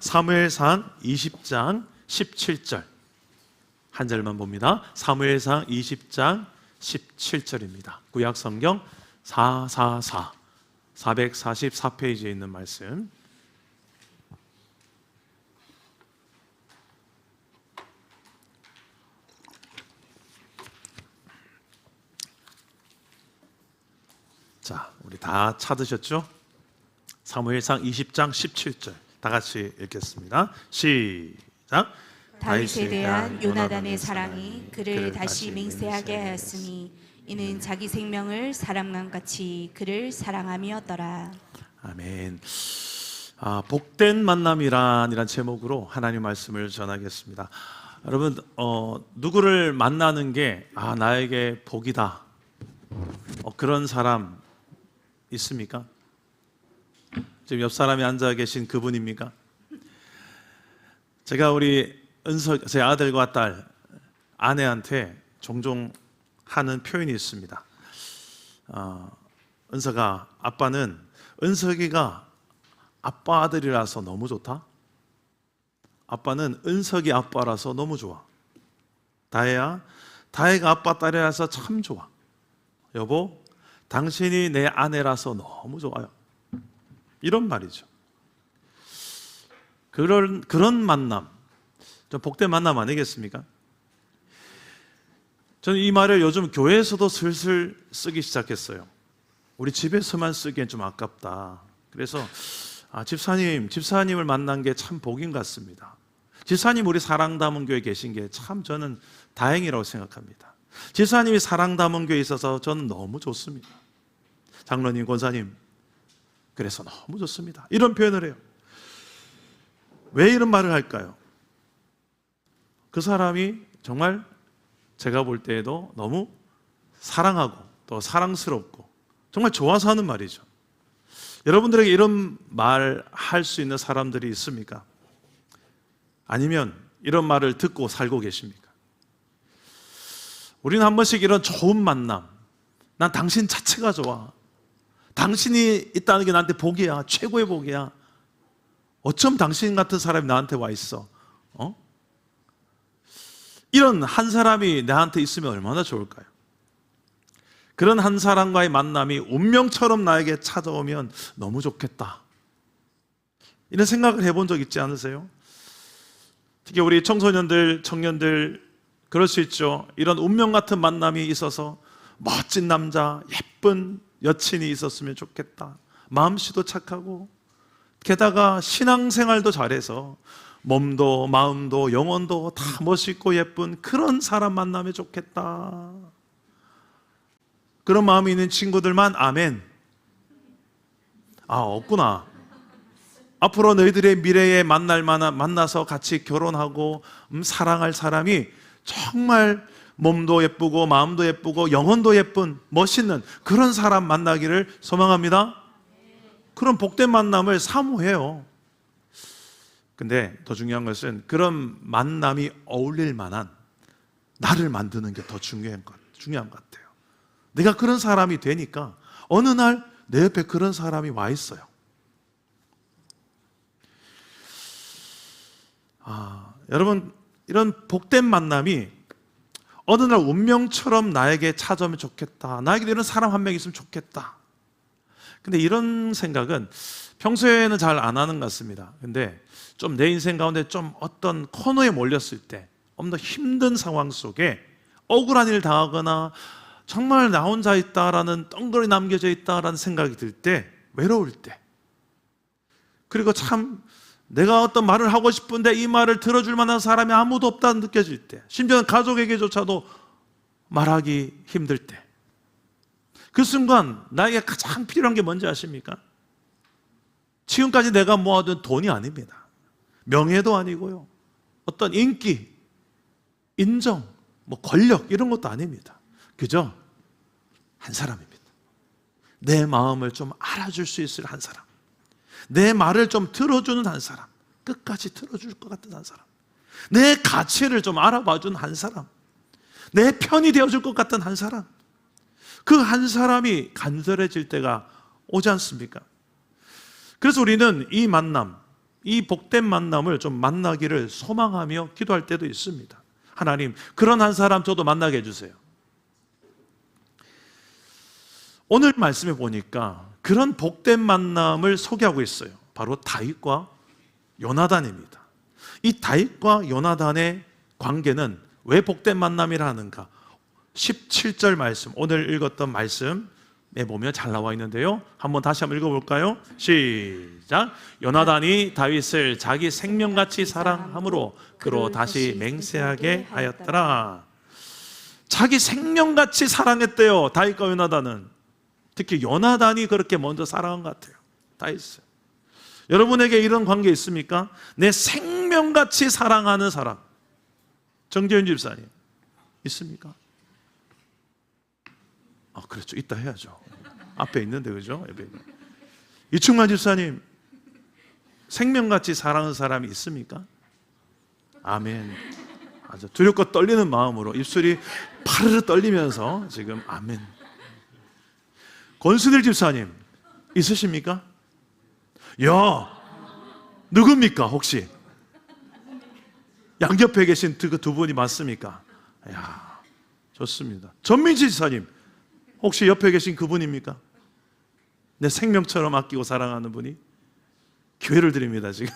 사무엘상 20장 17절 한 절만 봅니다. 사무엘상 20장 17절입니다. 구약성경 444페이지에 있는 말씀. 자, 우리 다 찾으셨죠? 사무엘상 20장 17절 다 같이 읽겠습니다. 시작. 다윗에 대한 요나단의 사랑이 그를 다시 맹세하게 하였으니 이는 자기 생명을 사랑과 같이 그를 사랑함이었더라. 아멘. 복된 만남이란 제목으로 하나님 말씀을 전하겠습니다. 여러분, 누구를 만나는 게 나에게 복이다, 그런 사람 있습니까? 지금 옆 사람이 앉아 계신 그분입니까? 제가 우리 제 아들과 딸, 아내한테 종종 하는 표현이 있습니다. 은석아, 아빠는 은석이가 아빠 아들이라서 너무 좋다. 아빠는 은석이 아빠라서 너무 좋아. 다혜야, 다혜가 아빠 딸이라서 참 좋아. 여보, 당신이 내 아내라서 너무 좋아요. 이런 말이죠. 그런 만남, 좀 복된 만남 아니겠습니까? 저는 이 말을 요즘 교회에서도 슬슬 쓰기 시작했어요. 우리 집에서만 쓰기엔 좀 아깝다. 그래서 집사님을 만난 게 참 복인 것 같습니다. 집사님 우리 사랑담원교회에 계신 게 참 저는 다행이라고 생각합니다. 집사님이 사랑담원교회에 있어서 저는 너무 좋습니다. 장로님, 권사님, 그래서 너무 좋습니다. 이런 표현을 해요. 왜 이런 말을 할까요? 그 사람이 정말 제가 볼 때에도 너무 사랑하고 또 사랑스럽고 정말 좋아서 하는 말이죠. 여러분들에게 이런 말 할 수 있는 사람들이 있습니까? 아니면 이런 말을 듣고 살고 계십니까? 우리는 한 번씩 이런 좋은 만남, 난 당신 자체가 좋아, 당신이 있다는 게 나한테 복이야, 최고의 복이야, 어쩜 당신 같은 사람이 나한테 와 있어, 이런 한 사람이 나한테 있으면 얼마나 좋을까요? 그런 한 사람과의 만남이 운명처럼 나에게 찾아오면 너무 좋겠다, 이런 생각을 해본 적 있지 않으세요? 특히 우리 청소년들, 청년들 그럴 수 있죠. 이런 운명 같은 만남이 있어서 멋진 남자, 예쁜 여친이 있었으면 좋겠다, 마음씨도 착하고 게다가 신앙생활도 잘해서 몸도 마음도 영혼도 다 멋있고 예쁜 그런 사람 만나면 좋겠다. 그런 마음이 있는 친구들만 아멘. 없구나. 앞으로 너희들의 미래에 만나서 같이 결혼하고 사랑할 사람이 정말 몸도 예쁘고 마음도 예쁘고 영혼도 예쁜 멋있는 그런 사람 만나기를 소망합니다. 그런 복된 만남을 사모해요. 근데 더 중요한 것은 그런 만남이 어울릴 만한 나를 만드는 게 더 중요한 것 같아요. 내가 그런 사람이 되니까 어느 날 내 옆에 그런 사람이 와 있어요. 여러분, 이런 복된 만남이 어느 날 운명처럼 나에게 찾아오면 좋겠다, 나에게도 이런 사람 한 명 있으면 좋겠다. 근데 이런 생각은 평소에는 잘 안 하는 것 같습니다. 근데 좀 내 인생 가운데 좀 어떤 코너에 몰렸을 때, 너무 힘든 상황 속에 억울한 일 당하거나 정말 나 혼자 있다라는, 덩그러니 남겨져 있다라는 생각이 들 때, 외로울 때, 그리고 참 내가 어떤 말을 하고 싶은데 이 말을 들어줄 만한 사람이 아무도 없다 느껴질 때, 심지어는 가족에게조차도 말하기 힘들 때, 그 순간 나에게 가장 필요한 게 뭔지 아십니까? 지금까지 내가 모아둔 돈이 아닙니다. 명예도 아니고요, 어떤 인기, 인정, 권력 이런 것도 아닙니다. 그저 한 사람입니다. 내 마음을 좀 알아줄 수 있을 한 사람, 내 말을 좀 들어주는 한 사람, 끝까지 들어줄 것 같은 한 사람, 내 가치를 좀 알아봐준 한 사람, 내 편이 되어줄 것 같은 한 사람, 그 한 사람이 간절해질 때가 오지 않습니까? 그래서 우리는 이 만남, 이 복된 만남을 좀 만나기를 소망하며 기도할 때도 있습니다. 하나님, 그런 한 사람 저도 만나게 해주세요. 오늘 말씀에 보니까 그런 복된 만남을 소개하고 있어요. 바로 다윗과 요나단입니다. 이 다윗과 요나단의 관계는 왜 복된 만남이라 하는가? 17절 말씀, 오늘 읽었던 말씀에 보면 잘 나와 있는데요. 다시 한번 읽어볼까요? 시작. 요나단이 다윗을 자기 생명같이 사랑함으로 그로 다시 맹세하게 하였더라. 자기 생명같이 사랑했대요, 다윗과 요나단은. 특히 요나단이 그렇게 먼저 사랑한 것 같아요, 다윗을. 여러분에게 이런 관계 있습니까? 내 생명같이 사랑하는 사람. 정재윤 집사님 있습니까? 그렇죠, 있다 해야죠. 앞에 있는데, 그죠? 이충만 집사님, 생명같이 사랑하는 사람이 있습니까? 아멘. 아주 두렵고 떨리는 마음으로 입술이 파르르 떨리면서 지금 아멘. 권순일 집사님 있으십니까? 야, 누굽니까 혹시? 양옆에 계신 그 두 분이 맞습니까? 야, 좋습니다. 전민지 집사님 혹시 옆에 계신 그분입니까? 내 생명처럼 아끼고 사랑하는 분이? 기회를 드립니다 지금.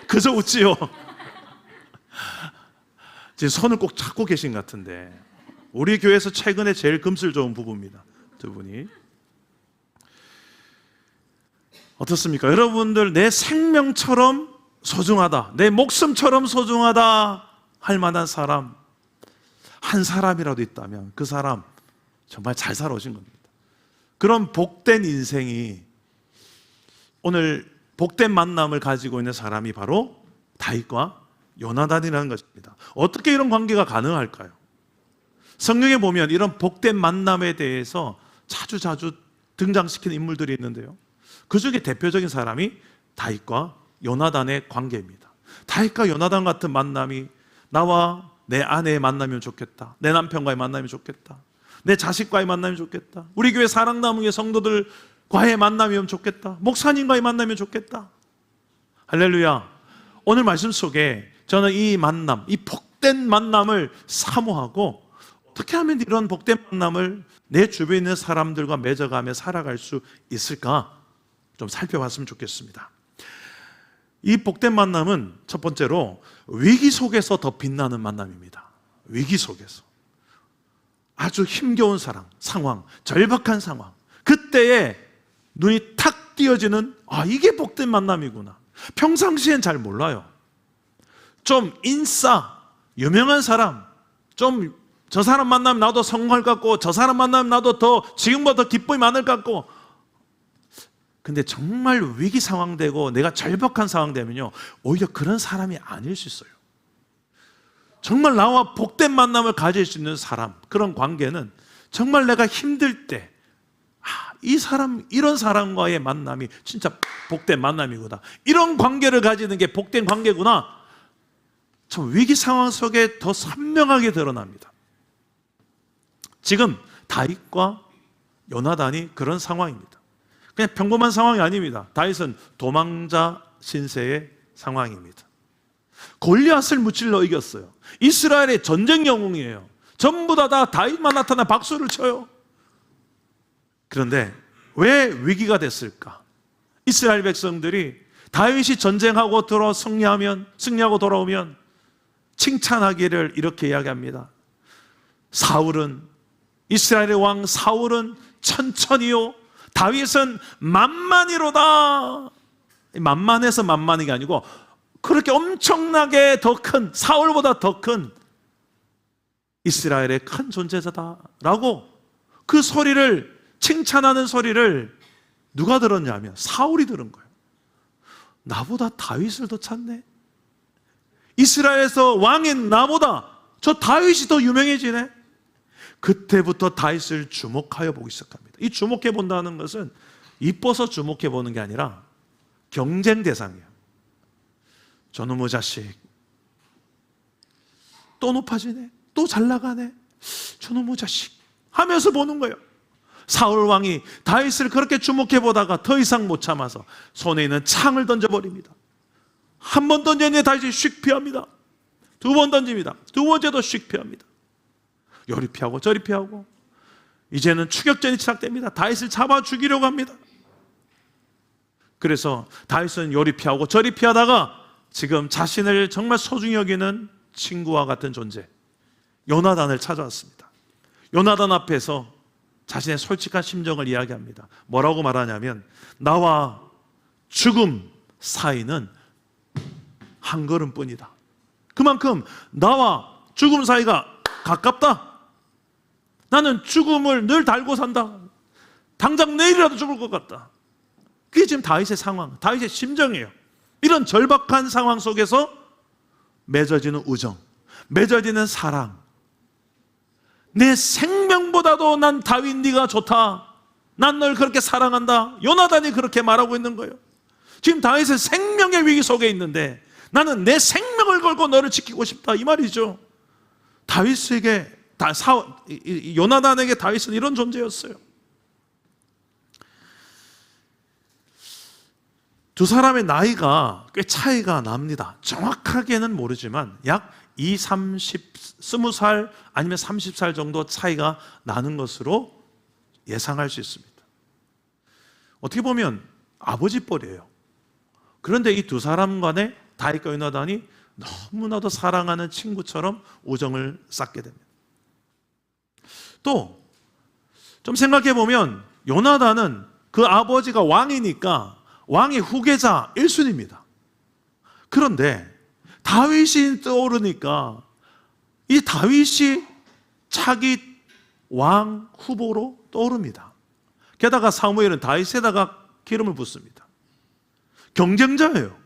그저 웃지요. 지금 손을 꼭 잡고 계신 것 같은데, 우리 교회에서 최근에 제일 금슬 좋은 부부입니다, 두 분이. 어떻습니까? 여러분들, 내 생명처럼 소중하다, 내 목숨처럼 소중하다 할 만한 사람, 한 사람이라도 있다면 그 사람 정말 잘 살아오신 겁니다. 그런 복된 인생이, 오늘 복된 만남을 가지고 있는 사람이 바로 다윗과 요나단이라는 것입니다. 어떻게 이런 관계가 가능할까요? 성경에 보면 이런 복된 만남에 대해서 자주 등장시키는 인물들이 있는데요, 그 중에 대표적인 사람이 다윗과 요나단의 관계입니다. 다윗과 요나단 같은 만남이 나와 내 아내의 만나면 좋겠다, 내 남편과의 만나면 좋겠다, 내 자식과의 만나면 좋겠다, 우리 교회 사랑나무의 성도들과의 만남이면 좋겠다, 목사님과의 만나면 좋겠다. 할렐루야. 오늘 말씀 속에 저는 이 만남, 이 복된 만남을 사모하고, 어떻게 하면 이런 복된 만남을 내 주변에 있는 사람들과 맺어가며 살아갈 수 있을까 좀 살펴봤으면 좋겠습니다. 이 복된 만남은 첫 번째로 위기 속에서 더 빛나는 만남입니다. 위기 속에서 아주 힘겨운 상황, 절박한 상황, 그때에 눈이 탁 띄어지는, 이게 복된 만남이구나. 평상시엔 잘 몰라요. 좀 유명한 사람, 좀 저 사람 만나면 나도 성공할 것 같고, 저 사람 만나면 나도 지금보다 더 기쁨이 많을 것 같고. 근데 정말 위기 상황 되고 내가 절박한 상황 되면요, 오히려 그런 사람이 아닐 수 있어요. 정말 나와 복된 만남을 가질 수 있는 사람, 그런 관계는 정말 내가 힘들 때, 이런 사람과의 만남이 진짜 복된 만남이구나, 이런 관계를 가지는 게 복된 관계구나, 참 위기 상황 속에 더 선명하게 드러납니다. 지금 다윗과 요나단이 그런 상황입니다. 그냥 평범한 상황이 아닙니다. 다윗은 도망자 신세의 상황입니다. 골리앗을 무찔러 이겼어요. 이스라엘의 전쟁 영웅이에요. 전부 다 다윗만 나타나 박수를 쳐요. 그런데 왜 위기가 됐을까? 이스라엘 백성들이 다윗이 전쟁하고 승리하고 돌아오면 칭찬하기를 이렇게 이야기합니다. 이스라엘의 왕 사울은 천천히요, 다윗은 만만히로다. 만만해서 만만한 게 아니고, 그렇게 엄청나게 더 큰, 사울보다 더 큰 이스라엘의 큰 존재자다라고 그 소리를, 칭찬하는 소리를 누가 들었냐면 사울이 들은 거예요. 나보다 다윗을 더 찾네. 이스라엘에서 왕인 나보다 저 다윗이 더 유명해지네. 그때부터 다윗을 주목하여 보기 시작합니다. 이 주목해 본다는 것은 이뻐서 주목해 보는 게 아니라 경쟁 대상이에요. 저놈의 자식 또 높아지네, 또 잘 나가네, 저놈의 자식 하면서 보는 거예요. 사울 왕이 다윗을 그렇게 주목해 보다가 더 이상 못 참아서 손에 있는 창을 던져버립니다. 한 번 던졌는데 다윗이 휙 피합니다. 두 번 던집니다. 두 번째도 휙 피합니다. 요리 피하고 저리 피하고 이제는 추격전이 시작됩니다. 다윗을 잡아 죽이려고 합니다. 그래서 다윗은 요리 피하고 저리 피하다가 지금 자신을 정말 소중히 여기는 친구와 같은 존재 요나단을 찾아왔습니다. 요나단 앞에서 자신의 솔직한 심정을 이야기합니다. 뭐라고 말하냐면 나와 죽음 사이는 한 걸음뿐이다. 그만큼 나와 죽음 사이가 가깝다. 나는 죽음을 늘 달고 산다. 당장 내일이라도 죽을 것 같다. 그게 지금 다윗의 상황, 다윗의 심정이에요. 이런 절박한 상황 속에서 맺어지는 우정, 맺어지는 사랑. 내 생명보다도 난 다윗 네가 좋다. 난 널 그렇게 사랑한다. 요나단이 그렇게 말하고 있는 거예요. 지금 다윗의 생명의 위기 속에 있는데 나는 내 생명을 걸고 너를 지키고 싶다 이 말이죠. 다윗에게 요나단에게 다윗은 이런 존재였어요. 두 사람의 나이가 꽤 차이가 납니다. 정확하게는 모르지만 약 20살 아니면 30살 정도 차이가 나는 것으로 예상할 수 있습니다. 어떻게 보면 아버지 뻘이에요. 그런데 이 두 사람 간에 다윗과 요나단이 너무나도 사랑하는 친구처럼 우정을 쌓게 됩니다. 또 좀 생각해 보면 요나단은 그 아버지가 왕이니까 왕의 후계자 1순위입니다. 그런데 다윗이 떠오르니까 이 다윗이 차기 왕 후보로 떠오릅니다. 게다가 사무엘은 다윗에다가 기름을 붓습니다. 경쟁자예요.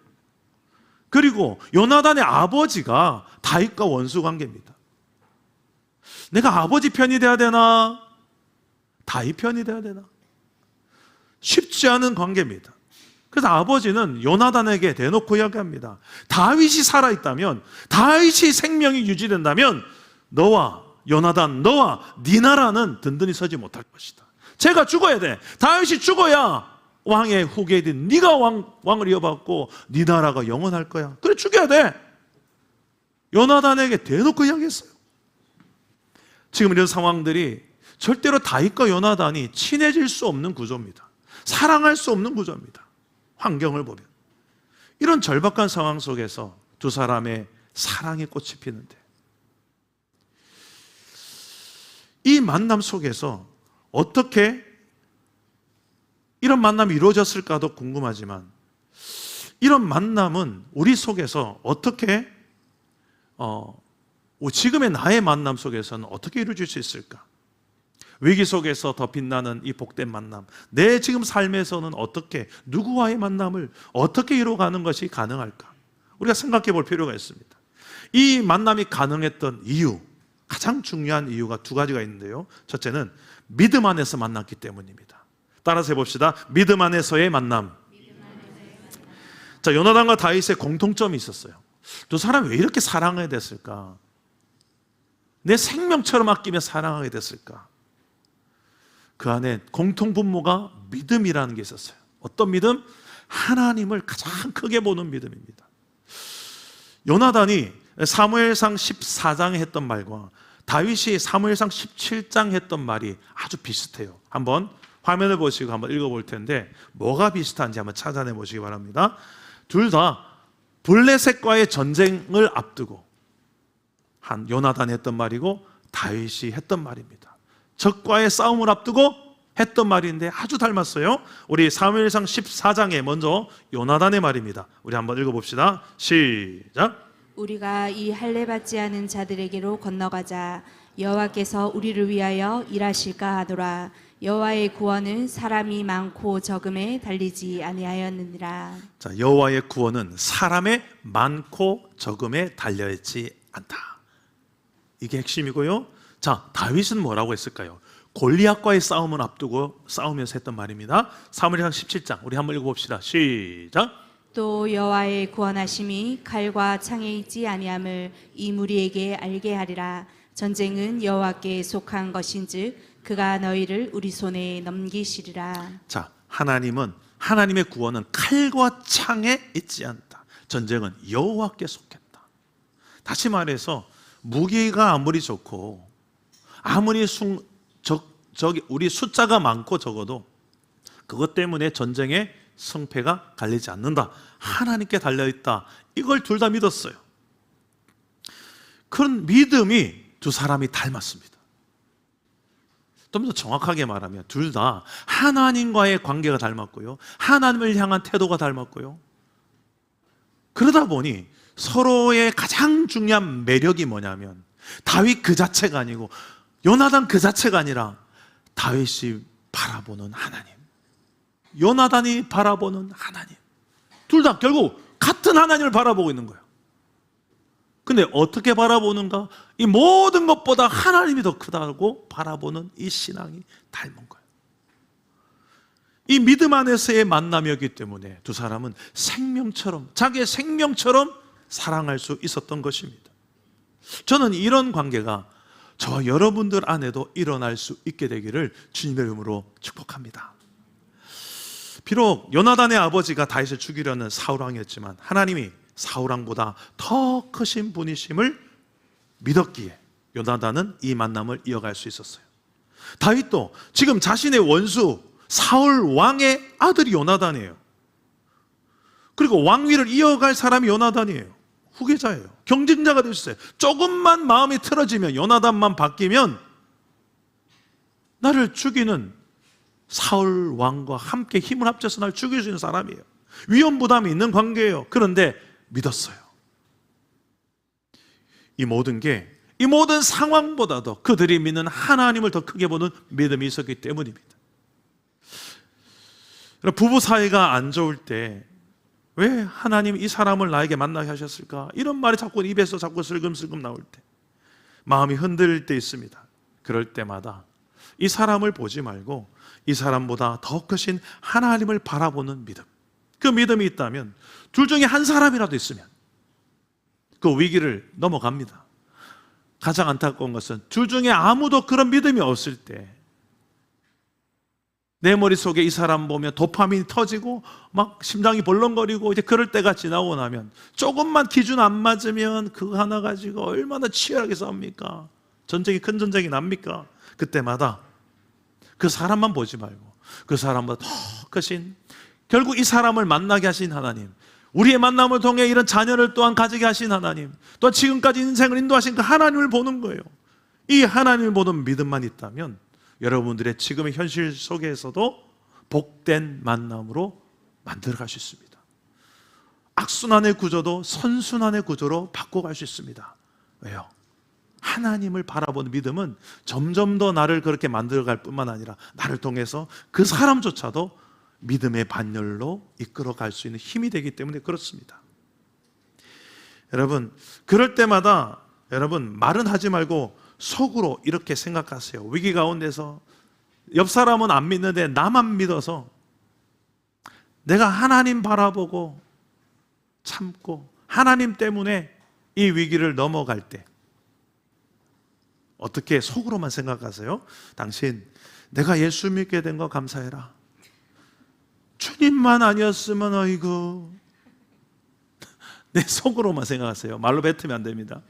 그리고 요나단의 아버지가 다윗과 원수 관계입니다. 내가 아버지 편이 돼야 되나? 다윗 편이 돼야 되나? 쉽지 않은 관계입니다. 그래서 아버지는 요나단에게 대놓고 이야기합니다. 다윗이 살아있다면, 다윗이 생명이 유지된다면 너와 요나단, 너와 네 나라는 든든히 서지 못할 것이다. 제가 죽어야 돼. 다윗이 죽어야 왕의 후계인 네가 왕을 이어받고 네 나라가 영원할 거야. 그래 죽여야 돼. 요나단에게 대놓고 이야기했어요. 지금 이런 상황들이 절대로 다윗과 요나단이 친해질 수 없는 구조입니다. 사랑할 수 없는 구조입니다. 환경을 보면 이런 절박한 상황 속에서 두 사람의 사랑의 꽃이 피는데 이 만남 속에서 어떻게 이런 만남이 이루어졌을까도 궁금하지만 이런 만남은 우리 속에서 어떻게 지금의 나의 만남 속에서는 어떻게 이루어질 수 있을까? 위기 속에서 더 빛나는 이 복된 만남, 내 지금 삶에서는 어떻게 누구와의 만남을 어떻게 이루어가는 것이 가능할까? 우리가 생각해 볼 필요가 있습니다. 이 만남이 가능했던 이유, 가장 중요한 이유가 두 가지가 있는데요. 첫째는 믿음 안에서 만났기 때문입니다. 따라서 해봅시다. 믿음 안에서의 만남. 자, 요나단과 다윗의 공통점이 있었어요. 두 사람이 왜 이렇게 사랑하게 됐을까? 내 생명처럼 아끼며 사랑하게 됐을까? 그 안에 공통분모가 믿음이라는 게 있었어요. 어떤 믿음? 하나님을 가장 크게 보는 믿음입니다. 요나단이 사무엘상 14장에 했던 말과 다윗이 사무엘상 17장 했던 말이 아주 비슷해요. 한번 화면을 보시고 한번 읽어볼 텐데 뭐가 비슷한지 한번 찾아내 보시기 바랍니다. 둘 다 블레셋과의 전쟁을 앞두고 한 요나단이 했던 말이고 다윗이 했던 말입니다. 적과의 싸움을 앞두고 했던 말인데 아주 닮았어요. 우리 사무엘상 14장에 먼저 요나단의 말입니다. 우리 한번 읽어봅시다. 시작. 우리가 이 할례 받지 않은 자들에게로 건너가자. 여호와께서 우리를 위하여 일하실까 하노라. 여호와의 구원은 사람이 많고 적음에 달리지 아니하였느니라. 자, 여호와의 구원은 사람의 많고 적음에 달려있지 않다. 이게 핵심이고요. 자, 다윗은 뭐라고 했을까요? 골리앗과의 싸움을 앞두고 싸우면서 했던 말입니다. 사무엘상 17장 우리 한번 읽어봅시다. 시작. 또 여호와의 구원하심이 칼과 창에 있지 아니함을 이 무리에게 알게 하리라. 전쟁은 여호와께 속한 것인즉 그가 너희를 우리 손에 넘기시리라. 자, 하나님의 구원은 칼과 창에 있지 않다. 전쟁은 여호와께 속했다. 다시 말해서 무기가 아무리 좋고 아무리 우리 숫자가 많고 적어도 그것 때문에 전쟁의 승패가 갈리지 않는다. 하나님께 달려있다. 이걸 둘 다 믿었어요. 그런 믿음이 두 사람이 닮았습니다. 좀 더 정확하게 말하면 둘 다 하나님과의 관계가 닮았고요, 하나님을 향한 태도가 닮았고요. 그러다 보니 서로의 가장 중요한 매력이 뭐냐면 다윗 그 자체가 아니고 요나단 그 자체가 아니라 다윗이 바라보는 하나님, 요나단이 바라보는 하나님, 둘 다 결국 같은 하나님을 바라보고 있는 거예요. 근데 어떻게 바라보는가? 이 모든 것보다 하나님이 더 크다고 바라보는 이 신앙이 닮은 거예요. 이 믿음 안에서의 만남이었기 때문에 두 사람은 생명처럼, 자기의 생명처럼 사랑할 수 있었던 것입니다. 저는 이런 관계가 저와 여러분들 안에도 일어날 수 있게 되기를 주님의 이름으로 축복합니다. 비록 요나단의 아버지가 다윗을 죽이려는 사울왕이었지만 하나님이 사울왕보다 더 크신 분이심을 믿었기에 요나단은 이 만남을 이어갈 수 있었어요. 다윗도 지금 자신의 원수 사울왕의 아들이 요나단이에요. 그리고 왕위를 이어갈 사람이 요나단이에요. 후계자예요. 경쟁자가 될 수 있어요. 조금만 마음이 틀어지면, 요나단만 바뀌면 나를 죽이는 사울왕과 함께 힘을 합쳐서 나를 죽일 수 있는 사람이에요. 위험 부담이 있는 관계예요. 그런데 믿었어요. 이 모든 상황보다도 그들이 믿는 하나님을 더 크게 보는 믿음이 있었기 때문입니다. 부부 사이가 안 좋을 때 왜 하나님 이 사람을 나에게 만나게 하셨을까? 이런 말이 자꾸 입에서 자꾸 슬금슬금 나올 때, 마음이 흔들릴 때 있습니다. 그럴 때마다 이 사람을 보지 말고 이 사람보다 더 크신 하나님을 바라보는 믿음, 그 믿음이 있다면 둘 중에 한 사람이라도 있으면 그 위기를 넘어갑니다. 가장 안타까운 것은 둘 중에 아무도 그런 믿음이 없을 때 내 머릿속에 이 사람 보면 도파민이 터지고 막 심장이 벌렁거리고, 이제 그럴 때가 지나고 나면 조금만 기준 안 맞으면 그거 하나 가지고 얼마나 치열하게 싸웁니까? 큰 전쟁이 납니까? 그때마다 그 사람만 보지 말고 그 사람보다 더 크신, 결국 이 사람을 만나게 하신 하나님, 우리의 만남을 통해 이런 자녀를 또한 가지게 하신 하나님, 또 지금까지 인생을 인도하신 그 하나님을 보는 거예요. 이 하나님을 보는 믿음만 있다면 여러분들의 지금의 현실 속에서도 복된 만남으로 만들어갈 수 있습니다. 악순환의 구조도 선순환의 구조로 바꿔갈 수 있습니다. 왜요? 하나님을 바라보는 믿음은 점점 더 나를 그렇게 만들어갈 뿐만 아니라 나를 통해서 그 사람조차도 믿음의 반열로 이끌어갈 수 있는 힘이 되기 때문에 그렇습니다. 여러분, 그럴 때마다 여러분 말은 하지 말고 속으로 이렇게 생각하세요. 위기 가운데서 옆 사람은 안 믿는데 나만 믿어서 내가 하나님 바라보고 참고 하나님 때문에 이 위기를 넘어갈 때 어떻게 속으로만 생각하세요? 당신 내가 예수 믿게 된 거 감사해라. 주님만 아니었으면 어이구. 내 속으로만 생각하세요. 말로 뱉으면 안 됩니다.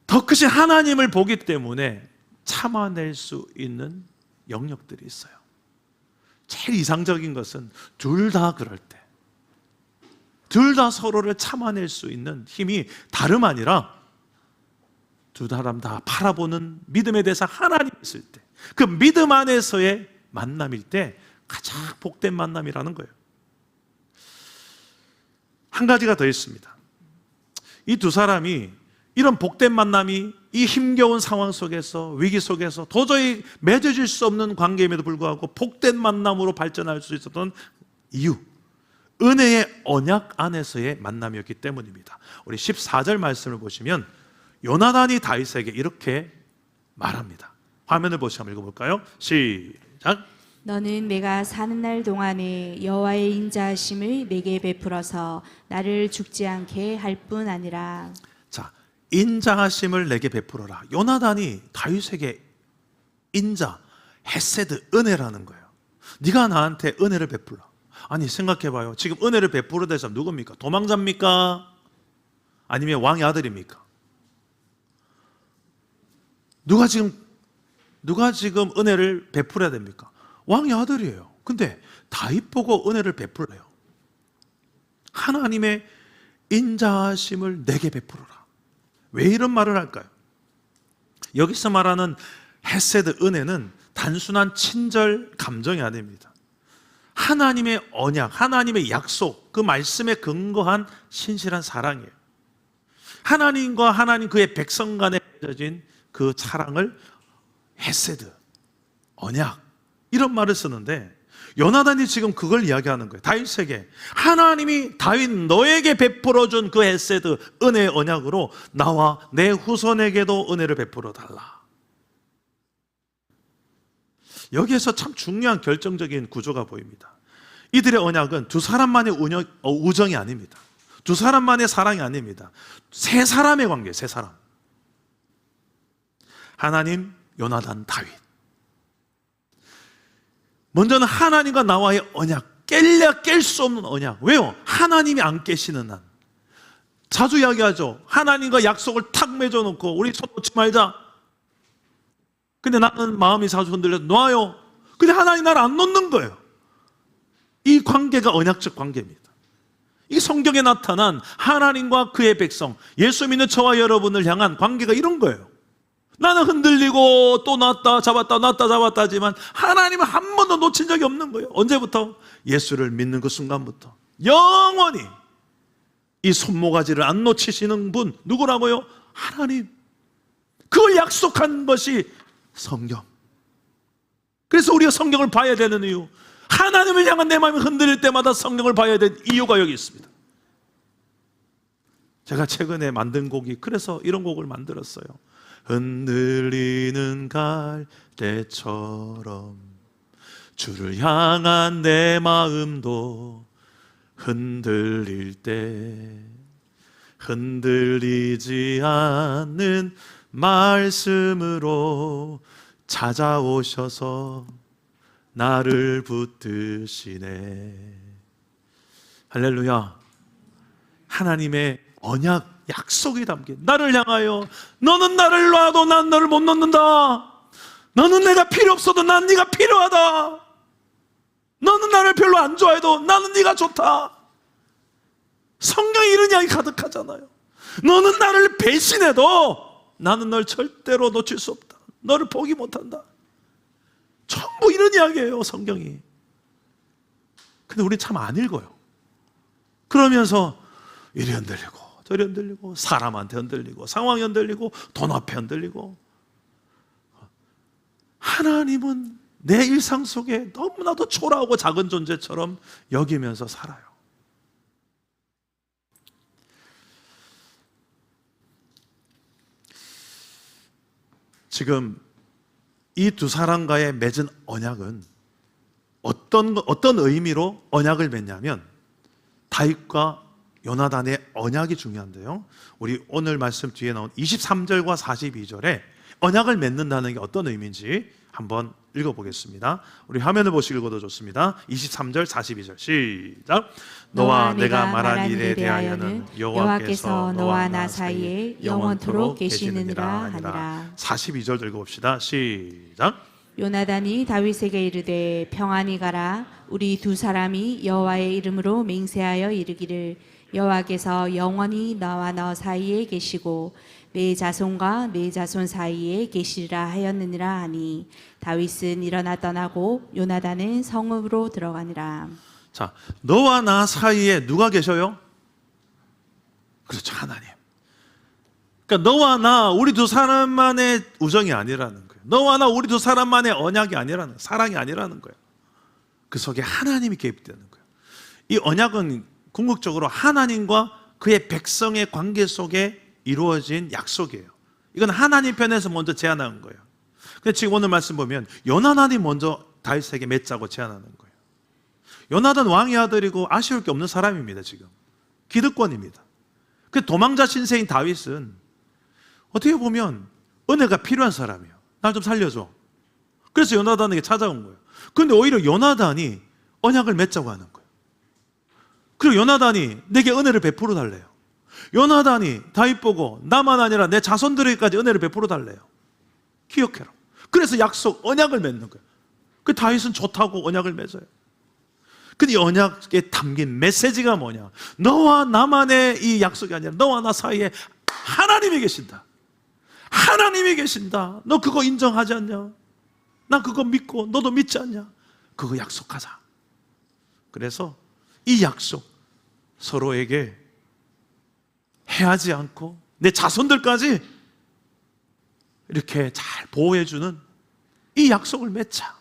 더 크신 하나님을 보기 때문에 참아낼 수 있는 영역들이 있어요. 제일 이상적인 것은 둘 다 그럴 때, 둘 다 서로를 참아낼 수 있는 힘이 다름 아니라 두 사람 다 바라보는 믿음에 대해서 하나님이 있을 때, 그 믿음 안에서의 만남일 때 가장 복된 만남이라는 거예요. 한 가지가 더 있습니다. 이 두 사람이 이런 복된 만남이 이 힘겨운 상황 속에서, 위기 속에서 도저히 맺어질 수 없는 관계임에도 불구하고 복된 만남으로 발전할 수 있었던 이유, 은혜의 언약 안에서의 만남이었기 때문입니다. 우리 14절 말씀을 보시면 요나단이 다윗에게 이렇게 말합니다. 화면을 보시고 한번 읽어볼까요? 시작. 너는 내가 사는 날 동안에 여호와의 인자하심을 내게 베풀어서 나를 죽지 않게 할 뿐 아니라. 자, 인자하심을 내게 베풀어라. 요나단이 다윗에게 인자, 헤세드, 은혜라는 거예요. 네가 나한테 은혜를 베풀라. 아니 생각해봐요. 지금 은혜를 베풀어야 될 사람 누굽니까? 도망자입니까? 아니면 왕의 아들입니까? 누가 지금 은혜를 베풀어야 됩니까? 왕의 아들이에요. 근데 다윗 보고 은혜를 베풀어요. 하나님의 인자하심을 내게 베풀어라. 왜 이런 말을 할까요? 여기서 말하는 헤세드, 은혜는 단순한 친절 감정이 아닙니다. 하나님의 언약, 하나님의 약속, 그 말씀에 근거한 신실한 사랑이에요. 하나님과 하나님 그의 백성 간에 맺어진 그 사랑을 헤세드, 언약, 이런 말을 쓰는데 요나단이 지금 그걸 이야기하는 거예요. 다윗에게 하나님이 다윗 너에게 베풀어준 그 헤세드, 은혜의 언약으로 나와 내 후손에게도 은혜를 베풀어 달라. 여기에서 참 중요한 결정적인 구조가 보입니다. 이들의 언약은 두 사람만의 우정이 아닙니다. 두 사람만의 사랑이 아닙니다. 세 사람의 관계예요. 세 사람. 하나님, 요나단, 다윗. 먼저는 하나님과 나와의 언약, 깰래야 깰 수 없는 언약. 왜요? 하나님이 안 깨시는 한. 자주 이야기하죠. 하나님과 약속을 탁 맺어놓고 우리 손 놓지 말자. 근데 나는 마음이 자주 흔들려서 놔요. 근데 하나님 나를 안 놓는 거예요. 이 관계가 언약적 관계입니다. 이 성경에 나타난 하나님과 그의 백성, 예수 믿는 저와 여러분을 향한 관계가 이런 거예요. 나는 흔들리고 또 놨다 잡았다 놨다 잡았다 하지만 하나님은 한 번도 놓친 적이 없는 거예요. 언제부터? 예수를 믿는 그 순간부터 영원히 이 손모가지를 안 놓치시는 분 누구라고요? 하나님. 그걸 약속한 것이 성경. 그래서 우리가 성경을 봐야 되는 이유, 하나님을 향한 내 마음이 흔들릴 때마다 성경을 봐야 되는 이유가 여기 있습니다. 제가 최근에 만든 곡이 그래서 이런 곡을 만들었어요. 흔들리는 갈대처럼 주를 향한 내 마음도 흔들릴 때 흔들리지 않는 말씀으로 찾아오셔서 나를 붙드시네. 할렐루야. 하나님의 언약, 약속이 담긴, 나를 향하여 너는 나를 놔도 난 너를 못 놓는다. 너는 내가 필요 없어도 난 네가 필요하다. 너는 나를 별로 안 좋아해도 나는 네가 좋다. 성경에 이런 이야기 가득하잖아요. 너는 나를 배신해도 나는 널 절대로 놓칠 수 없다. 너를 포기 못한다. 전부 이런 이야기예요, 성경이. 근데 우리 참 안 읽어요. 그러면서 이리 흔들리고 저리 흔들리고 사람한테 흔들리고 상황이 흔들리고 돈 앞에 흔들리고. 하나님은 내 일상 속에 너무나도 초라하고 작은 존재처럼 여기면서 살아요. 지금 이 두 사람과의 맺은 언약은 어떤 의미로 언약을 맺냐면 다윗과 요나단의 언약이 중요한데요. 우리 오늘 말씀 뒤에 나온 23절과 42절에 언약을 맺는다는 게 어떤 의미인지 한번 읽어보겠습니다. 우리 화면을 보시고 읽어도 좋습니다. 23절 42절 시작. 너와 내가 말한 일에 대하여는 여호와께서 너와 나 사이에 영원토록 계시느니라 하니라. 42절 읽어봅시다. 시작. 요나단이 다윗에게 이르되 평안히 가라. 우리 두 사람이 여호와의 이름으로 맹세하여 이르기를 여호와께서 영원히 나와 너 사이에 계시고 내 자손과 내 자손 사이에 계시리라 하였느니라 하니 다윗은 일어나 떠나고 요나단은 성읍으로 들어가니라. 자, 너와 나 사이에 누가 계셔요? 그렇죠, 하나님. 그러니까 너와 나 우리 두 사람만의 우정이 아니라는 거예요. 너와 나 우리 두 사람만의 언약이 아니라는 거예요. 사랑이 아니라는 거예요. 그 속에 하나님이 개입되는 거예요. 이 언약은 궁극적으로 하나님과 그의 백성의 관계 속에 이루어진 약속이에요. 이건 하나님 편에서 먼저 제안한 거예요. 근데 지금 오늘 말씀 보면 요나단이 먼저 다윗에게 맺자고 제안하는 거예요. 요나단 왕의 아들이고 아쉬울 게 없는 사람입니다. 지금 기득권입니다. 그 도망자 신세인 다윗은 어떻게 보면 은혜가 필요한 사람이에요. 날 좀 살려줘. 그래서 요나단에게 찾아온 거예요. 그런데 오히려 요나단이 언약을 맺자고 하는 거예요. 그리고 요나단이 내게 은혜를 베풀어 달래요. 요나단이 다윗 보고 나만 아니라 내 자손들에게까지 은혜를 베풀어 달래요. 기억해라. 그래서 약속, 언약을 맺는 거예요. 그 다윗은 좋다고 언약을 맺어요. 근데 이 언약에 담긴 메시지가 뭐냐? 너와 나만의 이 약속이 아니라 너와 나 사이에 하나님이 계신다. 하나님이 계신다. 너 그거 인정하지 않냐? 나 그거 믿고 너도 믿지 않냐? 그거 약속하자. 그래서 이 약속 서로에게 해하지 않고 내 자손들까지 이렇게 잘 보호해주는 이 약속을 맺자.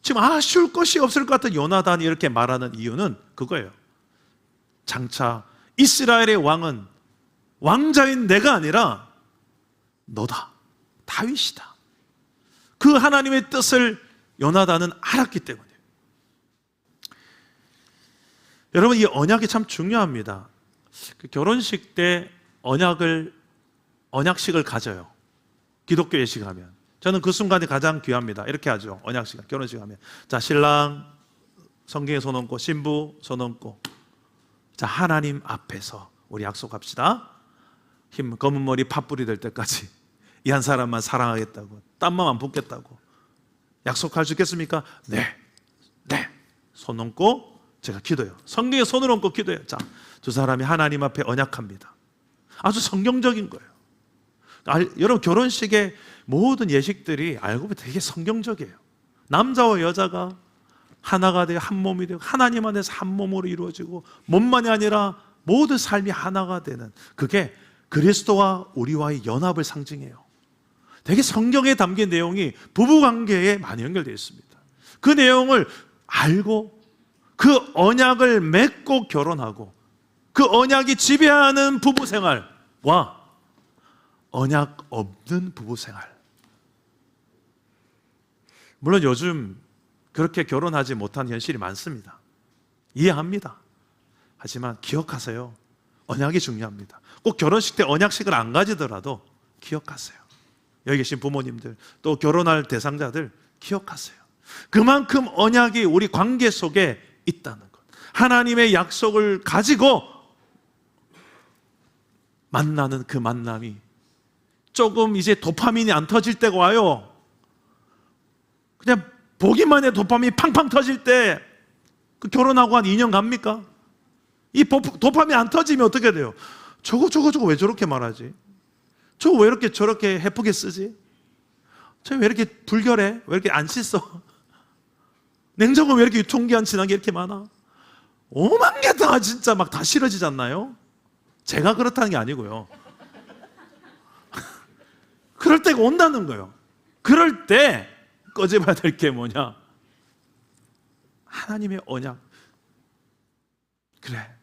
지금 아쉬울 것이 없을 것 같은 요나단이 이렇게 말하는 이유는 그거예요. 장차 이스라엘의 왕은 왕자인 내가 아니라 너다. 다윗이다. 그 하나님의 뜻을 요나단은 알았기 때문이에요. 여러분, 이 언약이 참 중요합니다. 그 결혼식 때 언약식을 가져요. 기독교 예식 하면. 저는 그 순간이 가장 귀합니다. 이렇게 하죠. 언약식, 결혼식 하면. 자, 신랑 성경에 손 얹고, 신부 손 얹고. 자, 하나님 앞에서 우리 약속합시다. 검은 머리 팥불이 될 때까지 이 한 사람만 사랑하겠다고, 땀만 안 붓겠다고 약속할 수 있겠습니까? 네. 손 얹고 제가 기도해요. 성경에 손을 얹고 기도해요. 자, 두 사람이 하나님 앞에 언약합니다. 아주 성경적인 거예요. 여러분, 결혼식의 모든 예식들이 알고 보면 되게 성경적이에요. 남자와 여자가 하나가 되어 한 몸이 되고 하나님 안에서 한 몸으로 이루어지고 몸만이 아니라 모든 삶이 하나가 되는, 그게 그리스도와 우리와의 연합을 상징해요. 되게 성경에 담긴 내용이 부부관계에 많이 연결되어 있습니다. 그 내용을 알고 그 언약을 맺고 결혼하고 그 언약이 지배하는 부부생활과 언약 없는 부부생활. 물론 요즘 그렇게 결혼하지 못한 현실이 많습니다. 이해합니다. 하지만 기억하세요. 언약이 중요합니다. 꼭 결혼식 때 언약식을 안 가지더라도 기억하세요. 여기 계신 부모님들, 또 결혼할 대상자들 기억하세요. 그만큼 언약이 우리 관계 속에 있다는 것. 하나님의 약속을 가지고 만나는 그 만남이 조금 이제 도파민이 안 터질 때가 와요. 그냥 보기만 해 도파민이 팡팡 터질 때 그 결혼하고 한 2년 갑니까? 이 도파민이 안 터지면 어떻게 돼요? 저거 왜 저렇게 말하지? 저거 왜 이렇게 저렇게 해프게 쓰지? 저 왜 이렇게 불결해? 왜 이렇게 안 씻어? 냉장고 왜 이렇게 유통기한 지난 게 이렇게 많아? 오만 개 다 진짜 막 다 싫어지지 않나요? 제가 그렇다는 게 아니고요. 그럴 때가 온다는 거예요. 그럴 때 꺼져봐야 될 게 뭐냐? 하나님의 언약. 그래,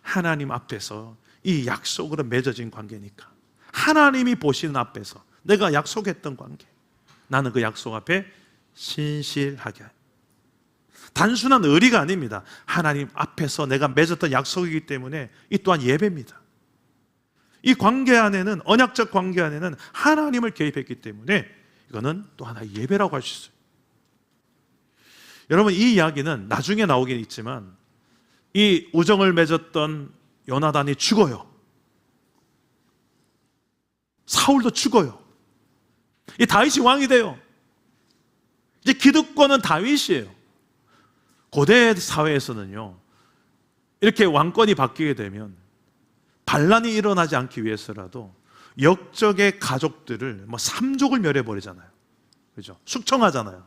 하나님 앞에서 이 약속으로 맺어진 관계니까 하나님이 보시는 앞에서 내가 약속했던 관계, 나는 그 약속 앞에 신실하게, 단순한 의리가 아닙니다. 하나님 앞에서 내가 맺었던 약속이기 때문에 이 또한 예배입니다. 이 관계 안에는, 언약적 관계 안에는 하나님을 개입했기 때문에 이거는 또 하나의 예배라고 할 수 있어요. 여러분, 이 이야기는 나중에 나오긴 있지만 이 우정을 맺었던 요나단이 죽어요. 사울도 죽어요. 이 다윗이 왕이 돼요. 이제 기득권은 다윗이에요. 고대 사회에서는요, 이렇게 왕권이 바뀌게 되면 반란이 일어나지 않기 위해서라도 역적의 가족들을 3족을 멸해버리잖아요. 그죠? 숙청하잖아요.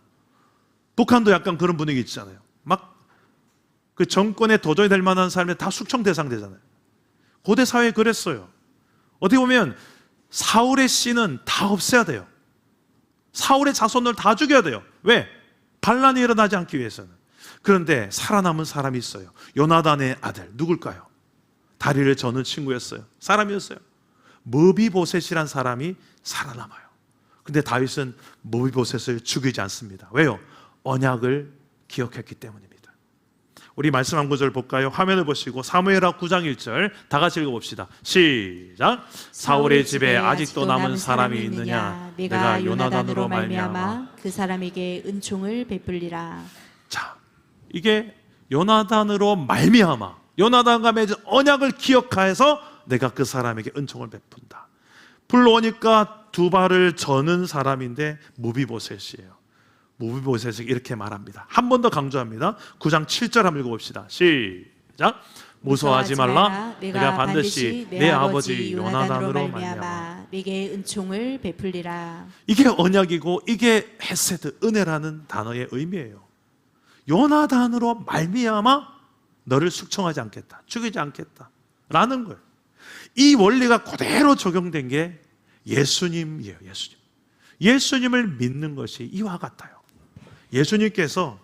북한도 약간 그런 분위기 있잖아요. 막 그 정권에 도전이 될 만한 사람이 다 숙청 대상 되잖아요. 고대 사회에 그랬어요. 어떻게 보면 사울의 씨는 다 없애야 돼요. 사울의 자손을 다 죽여야 돼요. 왜? 반란이 일어나지 않기 위해서는. 그런데 살아남은 사람이 있어요. 요나단의 아들, 누굴까요? 다리를 저는 친구였어요. 사람이었어요. 무비보셋이란 사람이 살아남아요. 근데 다윗은 무비보셋을 죽이지 않습니다. 왜요? 언약을 기억했기 때문입니다. 우리 말씀 한 구절 볼까요? 화면을 보시고 사무엘하 9장 1절 다 같이 읽어봅시다. 시작. 사울의 집에 아직도 남은 사람이 있느냐? 내가 요나단으로 말미암아 그 사람에게 은총을 베풀리라. 자, 이게 요나단으로 말미암아, 요나단과 맺은 언약을 기억하여서 내가 그 사람에게 은총을 베푼다. 불러오니까 두 발을 저는 사람인데 무비보셋이에요. 무비보셋이 이렇게 말합니다. 한 번 더 강조합니다. 9장 7절 한번 읽어봅시다. 시작. 무서워하지 말라. 내가 반드시 내 아버지 요나단으로 말미암아 내게 은총을 베풀리라. 이게 언약이고 이게 헤세드, 은혜라는 단어의 의미예요. 요나단으로 말미암아 너를 숙청하지 않겠다, 죽이지 않겠다 라는 거예요. 이 원리가 그대로 적용된 게 예수님이에요. 예수님을 믿는 것이 이와 같아요. 예수님께서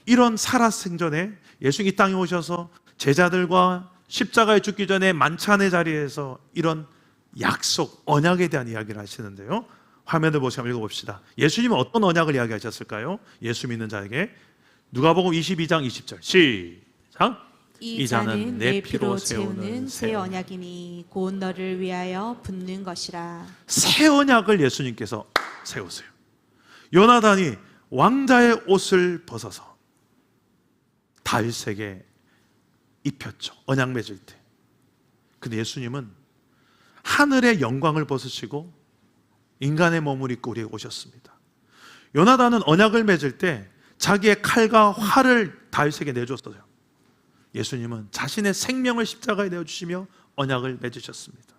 이런 살아생전에 예수님이 이 땅에 오셔서 제자들과 십자가에 죽기 전에 만찬의 자리에서 이런 약속, 언약에 대한 이야기를 하시는데요. 화면을 보시고 한번 읽어봅시다. 예수님은 어떤 언약을 이야기하셨을까요? 예수 믿는 자에게 누가복음 22장 20절 시작. 이 잔은 내 피로 채우는 새 언약이니 곧 너를 위하여 붓는 것이라. 새 언약을 예수님께서 세우세요. 요나단이 왕자의 옷을 벗어서 다윗에게 입혔죠. 언약 맺을 때. 근데 예수님은 하늘의 영광을 벗으시고 인간의 몸을 입고 우리에게 오셨습니다. 요나단은 언약을 맺을 때 자기의 칼과 활을 다윗에게 내줬어요. 예수님은 자신의 생명을 십자가에 내어주시며 언약을 맺으셨습니다.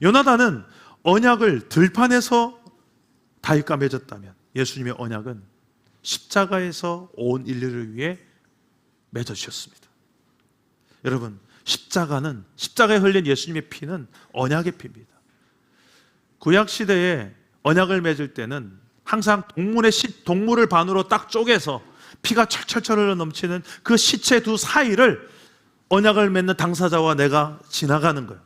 요나단은 언약을 들판에서 다윗과 맺었다면 예수님의 언약은 십자가에서 온 인류를 위해 맺어주셨습니다. 여러분, 십자가에 흘린 예수님의 피는 언약의 피입니다. 구약시대에 언약을 맺을 때는 항상 동물을 반으로 딱 쪼개서 피가 철철철 흘러 넘치는 그 시체 두 사이를 언약을 맺는 당사자와 내가 지나가는 거예요.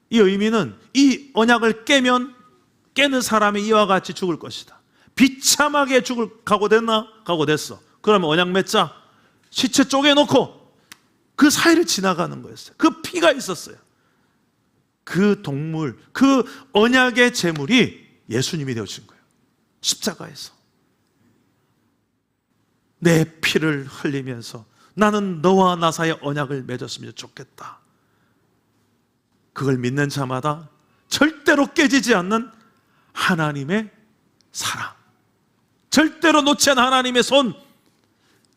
이 의미는 이 언약을 깨는 사람이 이와 같이 죽을 것이다. 비참하게 죽을 각오됐나? 각오됐어. 그러면 언약 맺자. 시체 쪼개놓고 그 사이를 지나가는 거였어요. 그 피가 있었어요. 그 동물, 그 언약의 제물이 예수님이 되어진 거예요. 십자가에서 내 피를 흘리면서 나는 너와 나 사이의 언약을 맺었으면 좋겠다. 그걸 믿는 자마다 절대로 깨지지 않는 하나님의 사랑, 절대로 놓지 않은 하나님의 손,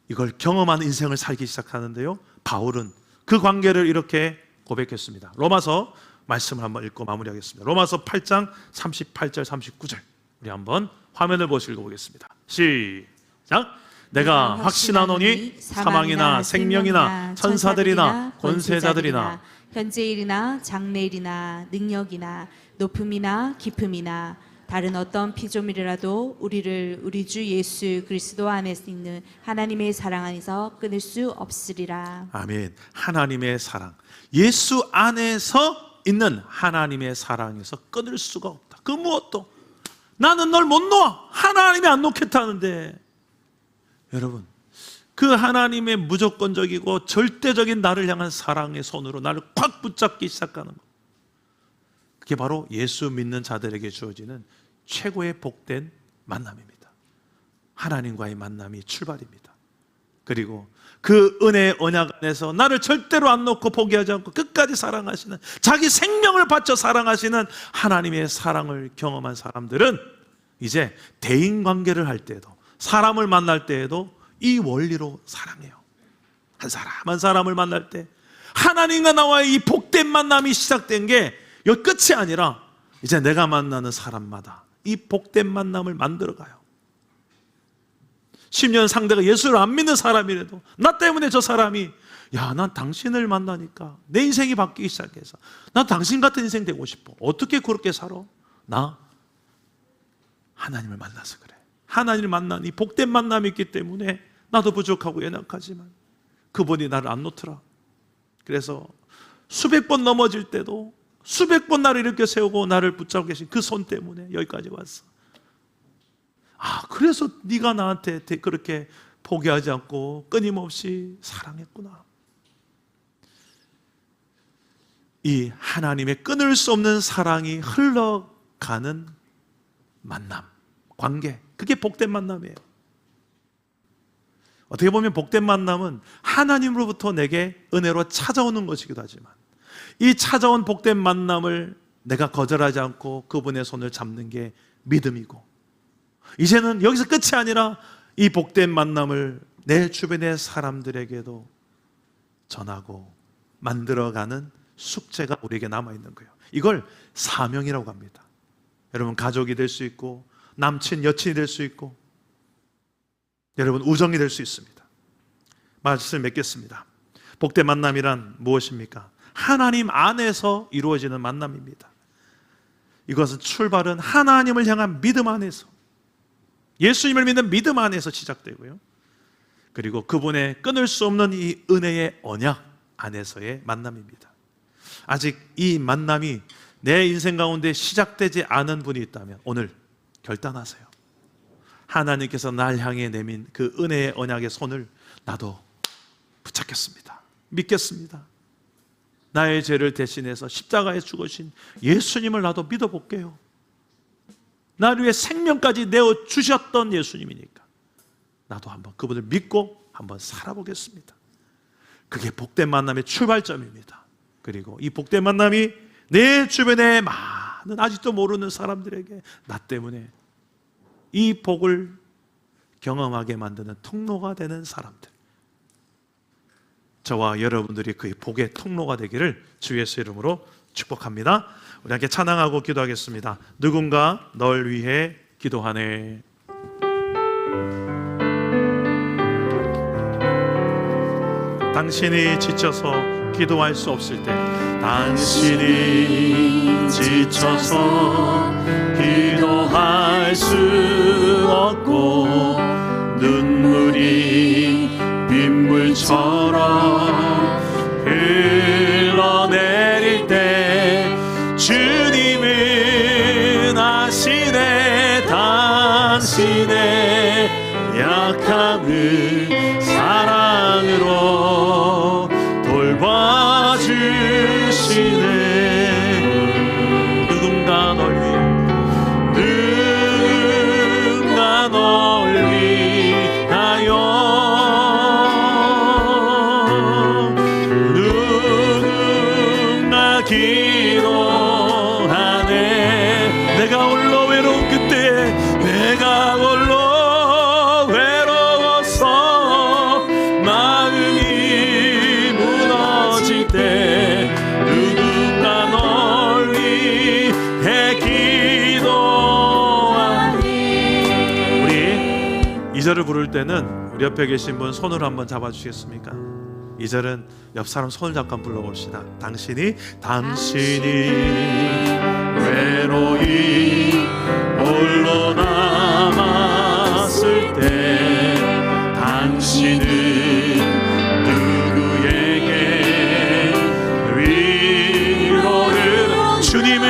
이걸 경험한 인생을 살기 시작하는데요. 바울은 그 관계를 이렇게 고백했습니다. 로마서 말씀을 한번 읽고 마무리하겠습니다. 로마서 8장 38절 39절 우리 한번 화면을 보시고 읽어보겠습니다. 시작. 내가 확신하노니 사망이나 생명이나 천사들이나 권세자들이나 현재일이나 장래일이나 능력이나 높음이나 깊음이나 다른 어떤 피조물이라도 우리를 우리 주 예수 그리스도 안에 있는 하나님의 사랑 안에서 끊을 수 없으리라. 아멘. 하나님의 사랑, 예수 안에서 있는 하나님의 사랑에서 끊을 수가 없다. 그 무엇도. 나는 널 못 놓아. 하나님이 안 놓겠다는데. 여러분, 그 하나님의 무조건적이고 절대적인 나를 향한 사랑의 손으로 나를 꽉 붙잡기 시작하는 것, 그게 바로 예수 믿는 자들에게 주어지는 최고의 복된 만남입니다. 하나님과의 만남이 출발입니다. 그리고 그 은혜의 언약 안에서 나를 절대로 안 놓고 포기하지 않고 끝까지 사랑하시는, 자기 생명을 바쳐 사랑하시는 하나님의 사랑을 경험한 사람들은 이제 대인관계를 할 때에도, 사람을 만날 때에도 이 원리로 사랑해요. 한 사람 한 사람을 만날 때 하나님과 나와의 이 복된 만남이 시작된 게 여기 끝이 아니라 이제 내가 만나는 사람마다 이 복된 만남을 만들어가요. 10년 상대가 예수를 안 믿는 사람이라도 나 때문에 저 사람이, 야, 난 당신을 만나니까 내 인생이 바뀌기 시작해서 난 당신 같은 인생 되고 싶어. 어떻게 그렇게 살아? 나 하나님을 만나서 그래. 하나님을 만난 이 복된 만남이 있기 때문에 나도 부족하고 연약하지만 그분이 나를 안 놓더라. 그래서 수백 번 넘어질 때도 수백 번 나를 일으켜 세우고 나를 붙잡고 계신 그 손 때문에 여기까지 왔어. 아, 그래서 네가 나한테 그렇게 포기하지 않고 끊임없이 사랑했구나. 이 하나님의 끊을 수 없는 사랑이 흘러가는 만남, 관계, 그게 복된 만남이에요. 어떻게 보면 복된 만남은 하나님으로부터 내게 은혜로 찾아오는 것이기도 하지만, 이 찾아온 복된 만남을 내가 거절하지 않고 그분의 손을 잡는 게 믿음이고, 이제는 여기서 끝이 아니라 이 복된 만남을 내 주변의 사람들에게도 전하고 만들어가는 숙제가 우리에게 남아있는 거예요. 이걸 사명이라고 합니다. 여러분, 가족이 될 수 있고, 남친, 여친이 될 수 있고, 여러분, 우정이 될 수 있습니다. 말씀 맺겠습니다. 복된 만남이란 무엇입니까? 하나님 안에서 이루어지는 만남입니다. 이것은 출발은 하나님을 향한 믿음 안에서, 예수님을 믿는 믿음 안에서 시작되고요, 그리고 그분의 끊을 수 없는 이 은혜의 언약 안에서의 만남입니다. 아직 이 만남이 내 인생 가운데 시작되지 않은 분이 있다면 오늘 결단하세요. 하나님께서 날 향해 내민 그 은혜의 언약의 손을 나도 붙잡겠습니다. 믿겠습니다. 나의 죄를 대신해서 십자가에 죽으신 예수님을 나도 믿어볼게요. 나를 위해 생명까지 내어주셨던 예수님이니까 나도 한번 그분을 믿고 한번 살아보겠습니다. 그게 복된 만남의 출발점입니다. 그리고 이 복된 만남이 내 주변에 많은 아직도 모르는 사람들에게 나 때문에 이 복을 경험하게 만드는 통로가 되는 사람들, 저와 여러분들이 그 복의 통로가 되기를 주 예수의 이름으로 축복합니다. 우리 함께 찬양하고 기도하겠습니다. 누군가 널 위해 기도하네. 당신이 지쳐서 기도할 수 없을 때, 당신이 지쳐서 기도할 수 없고 눈물이 빗물처럼 흘러내릴 때 주님은 아시네. 당신의 약함을 사랑으로 돌봐주시네. 누군가 널 위해, 누군가 널 위하여, 누군가 기도하네. 내가 홀로 외로운 그때, 내가 홀로 외로워서 마음이 무너질 때 누군가 널 위해 기도하니. 우리 2절을 부를 때는 우리 옆에 계신 분 손을 한번 잡아주시겠습니까? 2절은 옆 사람 손을 잡고 한번 불러봅시다. 당신이 외로이 홀로 남았을 때 당신은 누구에게 위로를, 주님은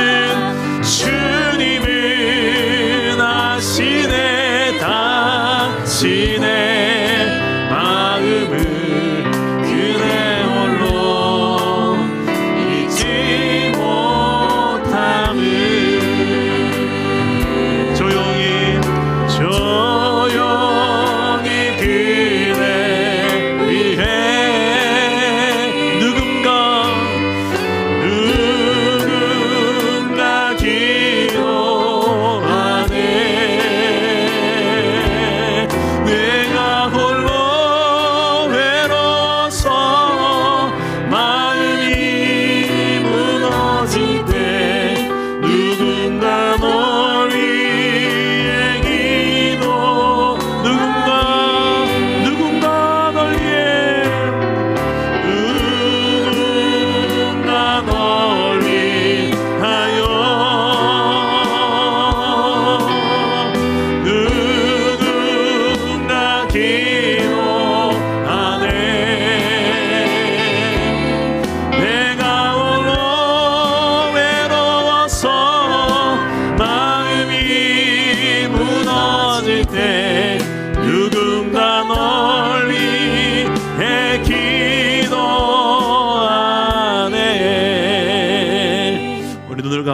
아시네. 당신의 마음을 그대 홀로 잊지 못함을. 조용히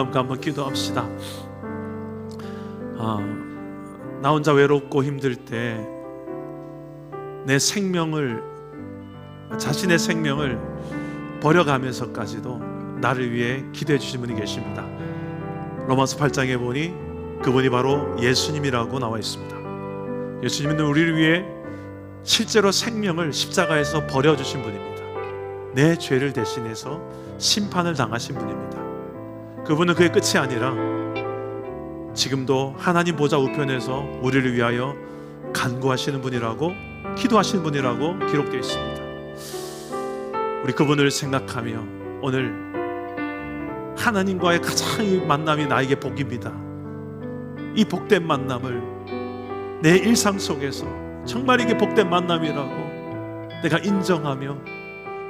마음과 한번 기도합시다. 나 혼자 외롭고 힘들 때 내 생명을, 자신의 생명을 버려가면서까지도 나를 위해 기도해 주신 분이 계십니다. 로마서 8장에 보니 그분이 바로 예수님이라고 나와 있습니다. 예수님은 우리를 위해 실제로 생명을 십자가에서 버려주신 분입니다. 내 죄를 대신해서 심판을 당하신 분입니다. 그분은 그의 끝이 아니라 지금도 하나님 보좌 우편에서 우리를 위하여 간구하시는 분이라고, 기도하시는 분이라고 기록되어 있습니다. 우리 그분을 생각하며 오늘 하나님과의 가장 이 만남이 나에게 복입니다. 이 복된 만남을 내 일상 속에서 정말 이게 복된 만남이라고 내가 인정하며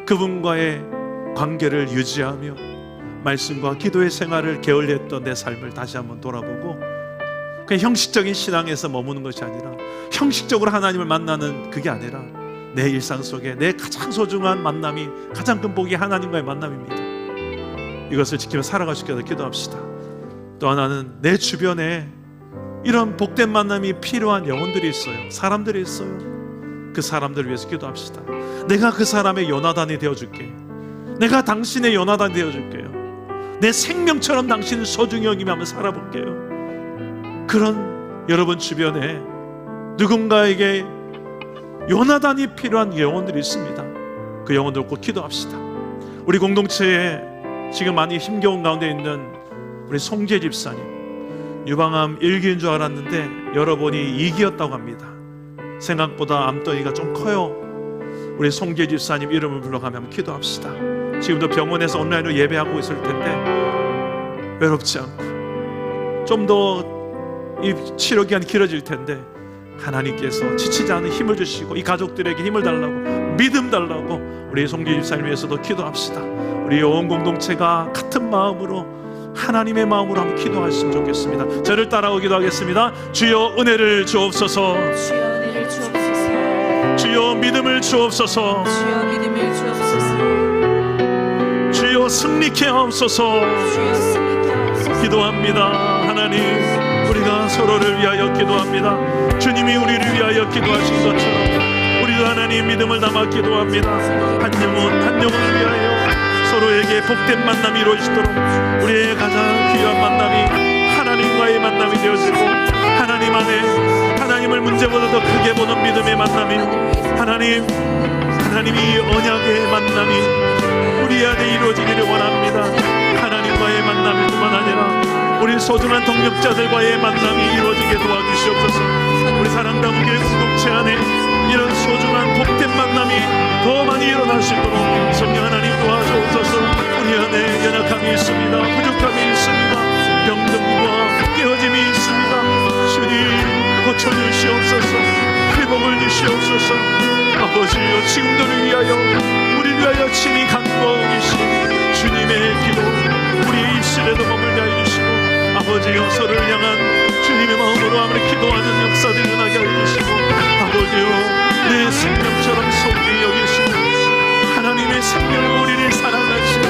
그분과의 관계를 유지하며 말씀과 기도의 생활을 게을리했던 내 삶을 다시 한번 돌아보고, 그냥 형식적인 신앙에서 머무는 것이 아니라, 형식적으로 하나님을 만나는 그게 아니라 내 일상 속에 내 가장 소중한 만남이, 가장 큰 복이 하나님과의 만남입니다. 이것을 지키며 살아갈 수 있게 기도합시다. 또 하나는 내 주변에 이런 복된 만남이 필요한 영혼들이 있어요. 사람들이 있어요. 그 사람들을 위해서 기도합시다. 내가 그 사람의 요나단이 되어줄게. 내가 당신의 요나단이 되어줄게요. 내 생명처럼 당신을 소중히 여기며 한번 살아볼게요. 그런 여러분 주변에 누군가에게 요나단이 필요한 영혼들이 있습니다. 그 영혼들 꼭 기도합시다. 우리 공동체에 지금 많이 힘겨운 가운데 있는 우리 송재 집사님, 유방암 1기인 줄 알았는데 여러분이 2기였다고 합니다. 생각보다 암덩이가 좀 커요. 우리 송재 집사님 이름을 불러가며 한번 기도합시다. 지금도 병원에서 온라인으로 예배하고 있을 텐데 외롭지 않고 좀 더 이 치료 기간이 길어질 텐데 하나님께서 지치지 않은 힘을 주시고 이 가족들에게 힘을 달라고, 믿음 달라고 우리 송재 집사님 위해서도 기도합시다. 우리 온 공동체가 같은 마음으로, 하나님의 마음으로 한번 기도하셨으면 좋겠습니다. 저를 따라오 기도하겠습니다. 주여 은혜를 주옵소서. 주여 은혜를 주옵소서. 주여 믿음을 주옵소서. 주여 믿음을 주옵소서. 주여 승리케 하옵소서. 주여 승리케 하옵소서. 기도합니다. 하나님, 우리가 서로를 위하여 기도합니다. 주님이 우리를 위하여 기도하신 것처럼 우리도 하나님 믿음을 담아 기도합니다. 한 영혼을 위하여 서로에게 복된 만남이 이루어지도록 우리의 가장 귀한 만남이 하나님과의 만남이 되어지고, 하나님 안에 하나님을 문제보다 더 크게 보는 믿음의 만남이, 하나님이 언약의 만남이 우리 안에 이루어지기를 원합니다. 하나님과의 만남일 뿐만 아니라 우리 소중한 동역자들과의 만남이 이루어지게 도와주시옵소서. 우리 사랑다운 교회 공동체 안에 이런 소중한 복된 만남이 더 많이 일어날 수 있도록 성령 하나님 도와주옵소서. 우리 안에 연약함이 있습니다. 부족함이 있습니다. 병든과 깨어짐이 있습니다. 주님 고쳐주시옵소서. 회복을 주시옵소서. 아버지여, 친구들을 위하여, 우리를 위하여 친히 간구하고 계신 주님의 기도 우리의 입술에도 머물게 해주시고, 아버지여, 서로를 향한 주님의 마음으로 아무리 기도하는 역사들이 일어나게 해주시고, 아버지여, 내 생명처럼 소중히 여기시고 하나님의 생명으로 우리를 사랑하시고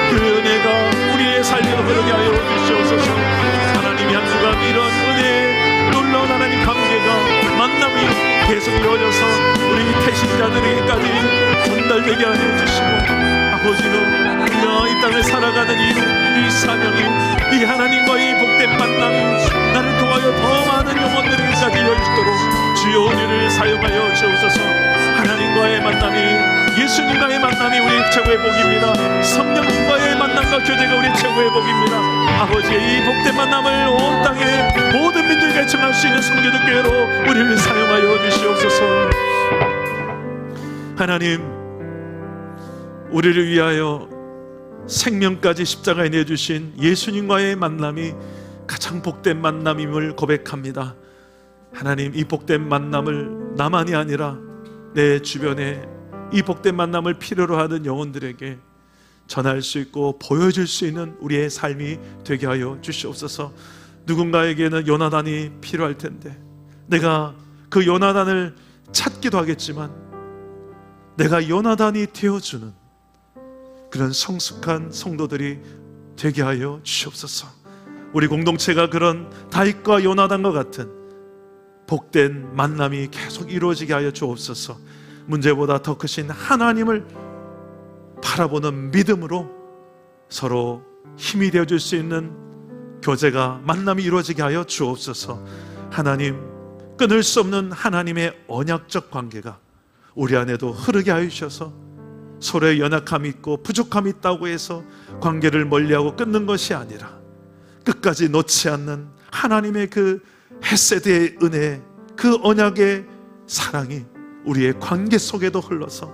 그 은혜가 우리의 삶에 흐르게 하여 주시옵소서. 하나님이 한 주간 이런 은혜의 놀라운 하나님 관계가, 만남이 계속 이루어져서 우리 태신자들에게까지 전달되게 하여 주시고, 아버지여, 우리가 이 땅을 살아가는 이 사명이, 이 하나님과의 복된 만남이 나를 통하여 더 많은 영혼들에게까지 이어지도록 주여 우리를 사용하여 주옵소서. 하나님과의 만남이, 예수님과의 만남이 우리 최고의 복입니다. 성령님과의 만남과 교제가 우리 최고의 복입니다. 아버지의 이 복된 만남을 온 땅의 모든 민족에게 청할 수 있는 성교적 교회로 우리를 사용하여 주시옵소서. 하나님, 우리를 위하여 생명까지 십자가에 내주신 예수님과의 만남이 가장 복된 만남임을 고백합니다. 하나님, 이 복된 만남을 나만이 아니라 내 주변에 이 복된 만남을 필요로 하는 영혼들에게 전할 수 있고 보여줄 수 있는 우리의 삶이 되게 하여 주시옵소서. 누군가에게는 요나단이 필요할 텐데 내가 그 요나단을 찾기도 하겠지만 내가 요나단이 되어주는 그런 성숙한 성도들이 되게 하여 주시옵소서. 우리 공동체가 그런 다윗과 요나단과 같은 복된 만남이 계속 이루어지게 하여 주옵소서. 문제보다 더 크신 하나님을 바라보는 믿음으로 서로 힘이 되어줄 수 있는 교제가, 만남이 이루어지게 하여 주옵소서. 하나님, 끊을 수 없는 하나님의 언약적 관계가 우리 안에도 흐르게 하여 주셔서 서로의 연약함이 있고 부족함이 있다고 해서 관계를 멀리하고 끊는 것이 아니라 끝까지 놓지 않는 하나님의 그 헤세드의 은혜, 그 언약의 사랑이 우리의 관계 속에도 흘러서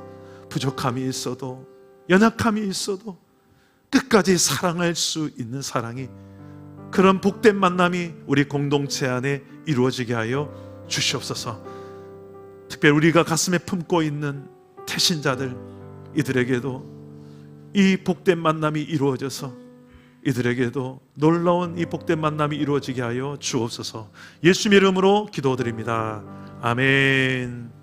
부족함이 있어도 연약함이 있어도 끝까지 사랑할 수 있는 사랑이, 그런 복된 만남이 우리 공동체 안에 이루어지게 하여 주시옵소서. 특별히 우리가 가슴에 품고 있는 태신자들, 이들에게도 이 복된 만남이 이루어져서 이들에게도 놀라운 이 복된 만남이 이루어지게 하여 주옵소서. 예수님 이름으로 기도드립니다. 아멘.